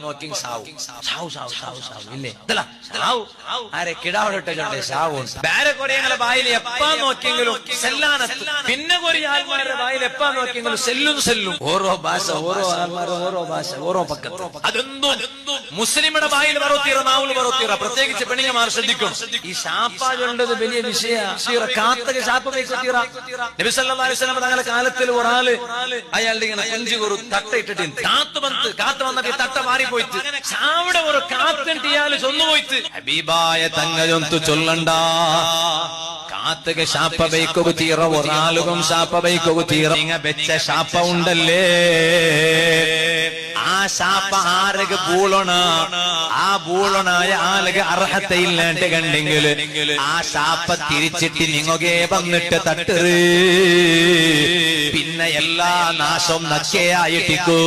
നോക്കി ആരെ കിടാവിട്ടെ സാവും വേറെ കൊറിയങ്ങളെ ബായിൽ എപ്പാ നോക്കിയെങ്കിലും സെല്ലാനത്ത് പിന്നെ കൊറേ ആൾമാരുടെ ബായിൽ എപ്പാ നോക്കിയെങ്കിലും സെല്ലും ഓരോ ഭാഷ ഓരോ ആൾമാരും ഓരോ ഭാഷ ഓരോ പക്കത്ത് അതെന്തും മുസ്ലിമുടെ ബായിൽ പറത്തീറ നാവുകൾ പറത്തീറ പ്രത്യേകിച്ച് പെണ്ണുങ്ങമാർ ശ്രദ്ധിക്കും ഈ ശാപ്പാടുള്ളത് വലിയ വിഷയ കാത്തക ശാപ്പ വയ്ക്കത്തീറ നബി സല്ലല്ലാഹു അലൈഹി വസല്ലം തങ്ങളുടെ കാലത്തിൽ ഒരാള് അയാളുടെ ഇങ്ങനെ കുഞ്ചു ഒരു തട്ട ഇട്ടിട്ട് കാത്ത് വന്നിട്ട് തട്ട മാറിപ്പോയിട്ട് ചാവിടെ ഒരു കാത്തിട്ട് ഇയാള് ചൊന്നുപോയിട്ട് ഹബീബായ തങ്ങയൊന്തു ചൊല്ലണ്ട കാത്തക ശാപ്പ വയ്ക്കുക തീറ ഒരാളും ശാപ്പ വയ്ക്കുക തീറ ഇങ്ങ വെച്ച ശാപ്പ ഉണ്ടല്ലേ ആ ശാപ്പ ആരക ബൂളണ ആ ബൂളണായ ആലക അർഹതയില്ലാണ്ട് കണ്ടെങ്കിൽ ആ ശാപ്പ തിരിച്ചിട്ട് നിങ്ങകെ വന്നിട്ട് തട്ടറ് പിന്നെ എല്ലാ നാശവും നക്കയായിട്ടിക്കോ